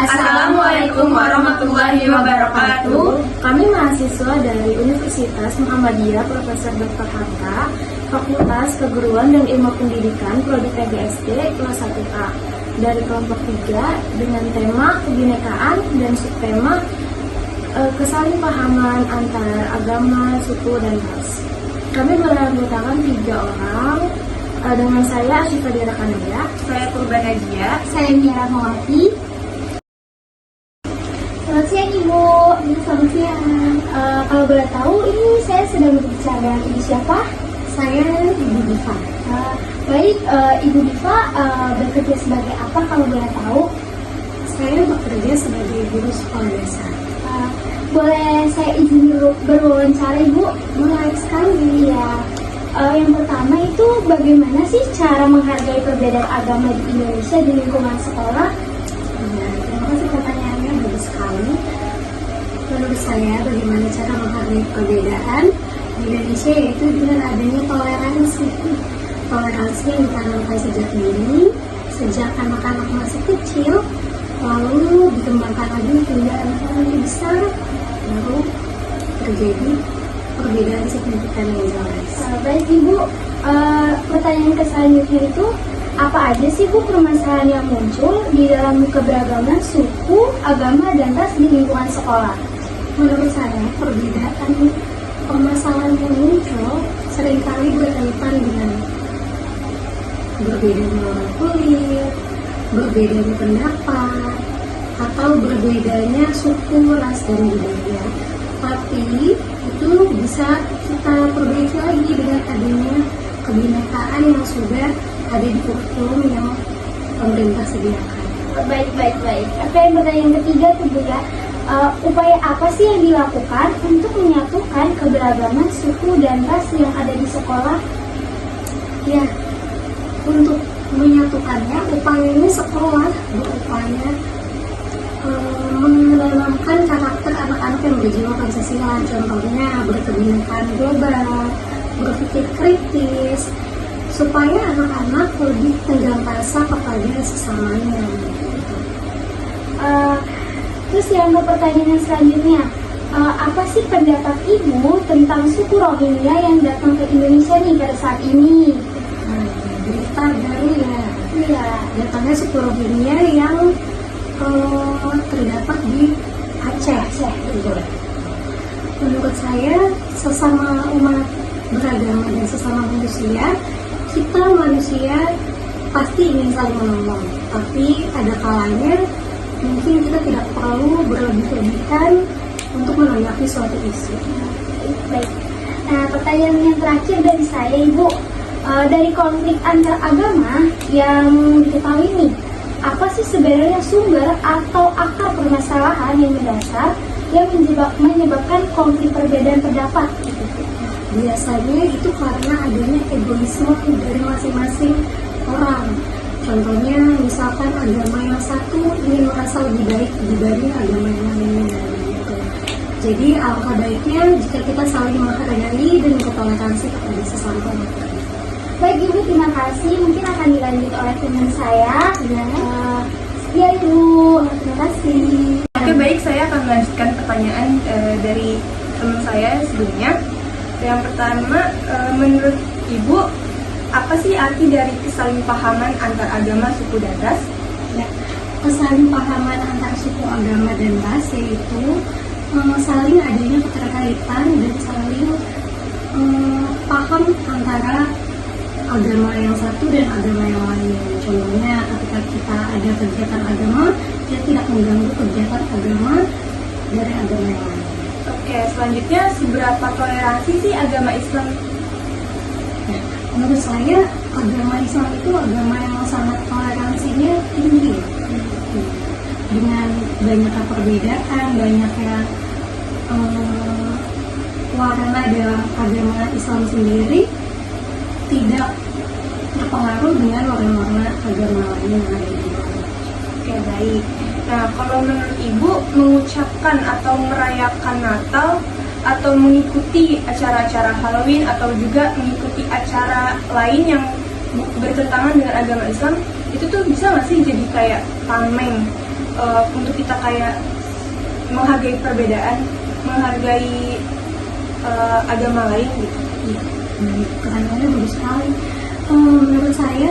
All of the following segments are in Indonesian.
Assalamualaikum warahmatullahi wabarakatuh. Kami mahasiswa dari Universitas Muhammadiyah Profesor Dr. Hamka, Fakultas Keguruan dan Ilmu Pendidikan Prodi PGSD kelas 1A dari kelompok 3 dengan tema kebinekaan dan subtema kesalahpahaman antara agama, suku, dan ras. Kami beranggotakan 3 orang. Dengan saya Asyifa Dirakanaya, Saya Purba Najia. Saya Mira Mawati. Selamat siang Ibu. Selamat siang. Kalau boleh tahu, ini saya sedang berbicara dengan Ibu siapa? Saya Ibu Diva. Baik, Ibu Diva bekerja sebagai apa kalau boleh tahu? Saya bekerja sebagai guru sekolah dasar. Boleh saya izin dulu berwawancara Ibu? Menarik sekali. Iya. Yang pertama itu bagaimana sih cara menghargai perbedaan agama di Indonesia di lingkungan sekolah? Ya, terima kasih pertanyaannya, bagus sekali. Menurut saya, bagaimana cara menghargai perbedaan di Indonesia yaitu dengan adanya toleransi. Toleransi yang ditanamkan sejak dini, sejak anak-anak masih kecil, lalu dikembangkan lagi hingga anak-anak besar, baru terjadi perbedaan signifikan yang jelas. Baik Ibu, pertanyaan selanjutnya itu apa aja sih Bu permasalahan yang muncul di dalam keberagaman suku, agama, dan ras di lingkungan sekolah? Menurut saya, perbedaan permasalahan yang muncul seringkali berkaitan dengan berbedanya warna kulit, berbedanya pendapat, atau berbedanya suku, ras, dan budaya. Tapi itu bisa kita perbaiki lagi dengan adanya kebinekaan yang sudah ada di kurikulum yang pemerintah sediakan. Baik. Oke, pertanyaan ketiga tuh Bu ya. Upaya apa sih yang dilakukan untuk menyatukan keberagaman suku dan ras yang ada di sekolah? Ya, untuk menyatukannya, upayanya sekolah berupaya menanamkan karakter anak-anak yang berjiwa Pancasila. Contohnya berkebinekaan global, berpikir kritis, supaya anak-anak lebih tegang rasa kepada sesamanya. Terus yang pertanyaan selanjutnya, apa sih pendapat Ibu tentang suku Rohingya yang datang ke Indonesia nih pada saat ini? Berita baru ya. Iya. Datangnya suku Rohingya yang terdapat di Aceh. Menurut saya, sesama umat beragama dan sesama manusia, kita manusia pasti ingin saling menolong. Tapi ada kalanya mungkin kita tidak perlu berlebih-lebihan untuk menanggapi suatu isu. Baik. Nah, pertanyaan yang terakhir dari saya Ibu, dari konflik antar agama yang diketahui nih, apa sih sebenarnya sumber atau akar permasalahan yang mendasar yang menyebabkan konflik perbedaan pendapat? Biasanya itu karena adanya egoisme dari masing-masing orang. Contohnya, misalkan agama yang satu ingin merasa lebih baik dibanding agama yang lainnya. Gitu. Jadi alangkah baiknya jika kita saling menghargai dan bertoleransi kepada sesama umat. Baik Ibu, terima kasih. Mungkin akan dilanjut oleh teman saya. Ya Ibu, terima kasih. Oke, baik, saya akan melanjutkan pertanyaan dari teman saya sebelumnya. Yang pertama, menurut Ibu, apa sih arti dari kesalahpahaman antar agama, suku, dan ras? Ya, kesalahpahaman antar suku, agama, dan ras yaitu saling adanya keterkaitan dan saling paham antara agama yang satu dan agama yang lain. Contohnya, ketika kita ada kegiatan agama, dia tidak mengganggu kegiatan agama dari agama yang lain. Oke, selanjutnya, seberapa toleransi sih agama Islam? Ya, menurut saya, agama Islam itu agama yang sangat toleransinya tinggi. Dengan banyaknya perbedaan, banyaknya warna dalam agama Islam sendiri, tidak terpengaruh dengan warna-warna agama lain yang ada di luar. Oke, baik. Nah, kalau menurut Ibu, mengucapkan atau merayakan Natal atau mengikuti acara-acara Halloween atau juga mengikuti acara lain yang bertentangan dengan agama Islam, itu tuh bisa nggak sih jadi kayak tameng untuk kita kayak menghargai perbedaan, menghargai agama lain gitu. Pertanyaannya bagus sekali. Menurut saya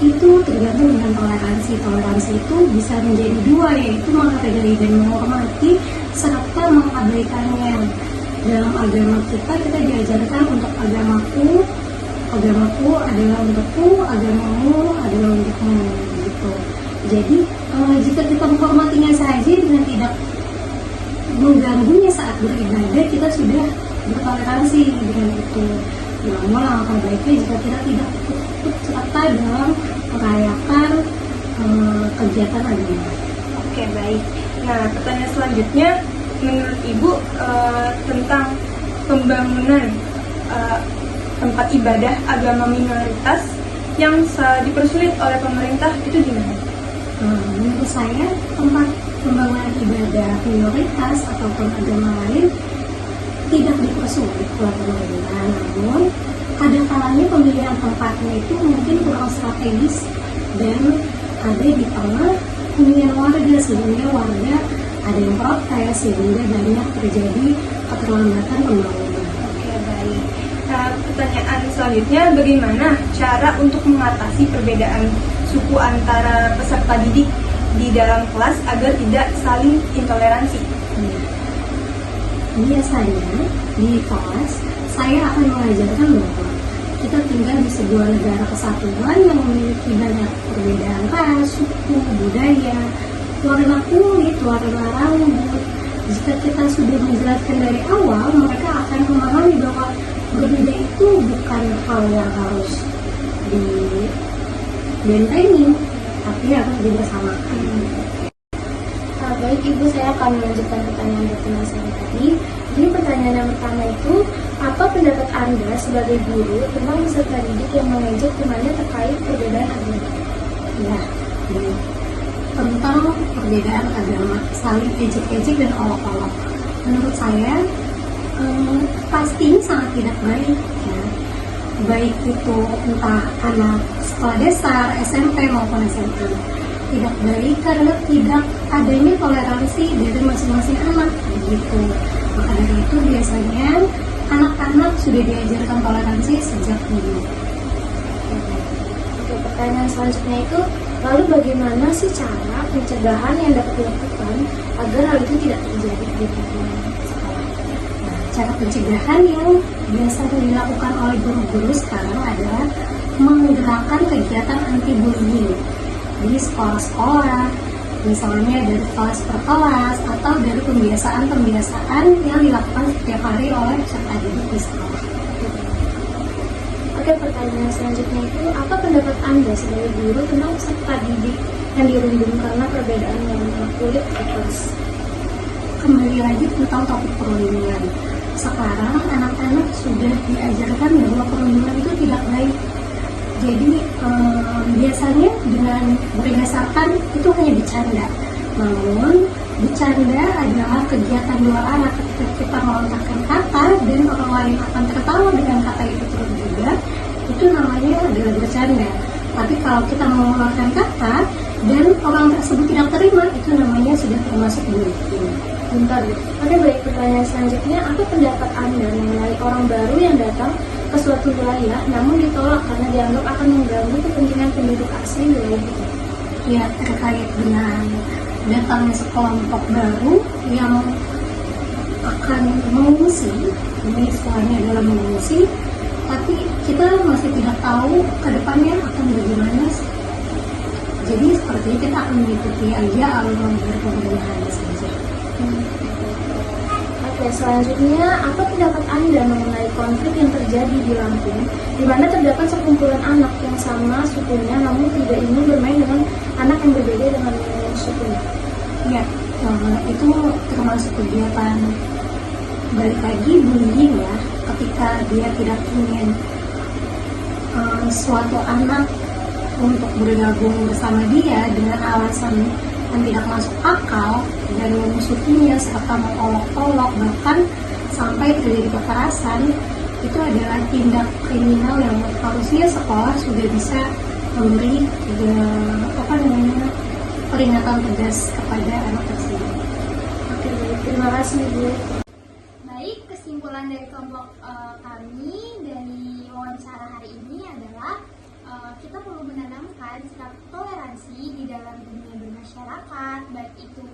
itu tergantung dengan toleransi. Toleransi itu bisa menjadi dua, yaitu menghargai dan menghormati serta mengabaikannya. Dalam agama kita diajarkan untuk agamaku adalah untukku, agamamu adalah untukmu gitu. Jadi jika kita menghormatinya saja dengan tidak mengganggunya saat beribadah, kita sudah bertoleransi dengan itu. Namun langkah baiknya jika kita tidak ikut serta dalam merayakan kegiatan agama. Oke, baik. Nah, pertanyaan selanjutnya, menurut Ibu tentang pembangunan tempat ibadah agama minoritas yang dipersulit oleh pemerintah itu gimana? Menurut saya tempat pembangunan ibadah minoritas ataupun agama lain tidak dipersulit oleh pemerintah, namun kadang-kadang pemilihan tempatnya itu mungkin kurang strategis dan ada di tengah hunian warga, sehingga warga ada yang protes, sehingga banyak terjadi keterlambatan pembangunan. Oke, baik. Nah, pertanyaan selanjutnya, bagaimana cara untuk mengatasi perbedaan suku antara peserta didik di dalam kelas agar tidak saling intoleransi? Biasanya di kelas saya akan mengajarkan bahwa kita tinggal di sebuah negara kesatuan yang memiliki banyak perbedaan ras, suku, budaya, warna kulit, warna rambut. Jika kita sudah menjelaskan dari awal, mereka akan memahami bahwa berbeda itu bukan hal yang harus dibentengi, tapi harus dibersamakan. Baik Ibu, saya akan melanjutkan pertanyaan dari teman saya tadi. Jadi pertanyaan yang pertama itu, apa pendapat Anda sebagai guru tentang peserta didik yang mengejek temannya terkait perbedaan agama? Ya, tentang perbedaan agama, saling ejek-ejek dan olok-olok. Menurut saya, pastinya sangat tidak baik. Ya. Baik itu entah anak sekolah dasar, SMP maupun SMA. Tidak baik karena tidak adanya toleransi dari masing-masing anak begitu. Maka dari itu biasanya anak-anak sudah diajarkan toleransi sejak dini. Oke, pertanyaan selanjutnya itu, lalu bagaimana sih cara pencegahan yang dapat dilakukan agar hal itu tidak terjadi di lingkungan sekolah? Cara pencegahan yang biasanya dilakukan oleh guru-guru sekarang adalah menggerakkan kegiatan anti-bullying di sekolah-sekolah, misalnya dari kelas per kelas atau dari pembiasaan-pembiasaan yang dilakukan setiap hari oleh peserta didik di sekolah. Oke, pertanyaan selanjutnya itu, apa pendapat Anda sebagai guru tentang peserta didik yang dirundung karena perbedaan warna kulit di kelas? Kembali lagi tentang topik perundungan. Sekarang anak-anak sudah diajarkan bahwa perundungan itu tidak baik. Jadi biasanya dengan berdasarkan itu hanya bercanda. Namun bercanda adalah kegiatan dua arah. Ketika kita melontarkan kata dan orang lain akan tertawa dengan kata itu terus juga, itu namanya adalah bercanda. Tapi kalau kita mengeluarkan kata dan orang tersebut tidak terima, itu namanya sudah termasuk bullying. Bentar ya. Oke, baik, pertanyaan selanjutnya, apa pendapat Anda mengenai orang baru yang datang ke suatu wilayah namun ditolak karena dianggap akan mengganggu kepentingan penduduk asli wilayah itu? Ya, terkait dengan datangnya sekelompok baru yang akan mengungsi, ini istilahnya adalah mengungsi, tapi kita masih tidak tahu ke depannya akan bagaimana. Jadi sepertinya kita akan mengikuti aja alur pemerintahan saja. Oke, selanjutnya, apa pendapat Anda mengenai konflik yang terjadi di Lampung, di mana terdapat sekumpulan anak yang sama sukunya namun tidak ingin bermain dengan anak yang berbeda dengan sukunya? Ya, itu termasuk kegiatan balik lagi bullying ya, ketika dia tidak ingin suatu anak untuk bergabung bersama dia dengan alasan yang tidak masuk akal dan memusuhinya serta mengolok-olok bahkan sampai terjadi kekerasan, itu adalah tindak kriminal yang harusnya sekolah sudah bisa memberi peringatan tegas kepada anak tersebut. Oke, baik. Terima kasih, Bu. Baik, kesimpulan dari kelompok kami dari wawancara hari ini adalah kita perlu menanamkan sikap toleransi di dalam dunia bermasyarakat, baik itu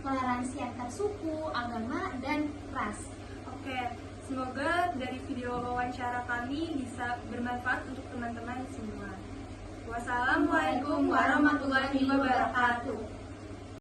toleransi antar suku, agama, dan ras. Oke, semoga dari video wawancara kami bisa bermanfaat untuk teman-teman semua. Wassalamualaikum warahmatullahi wabarakatuh.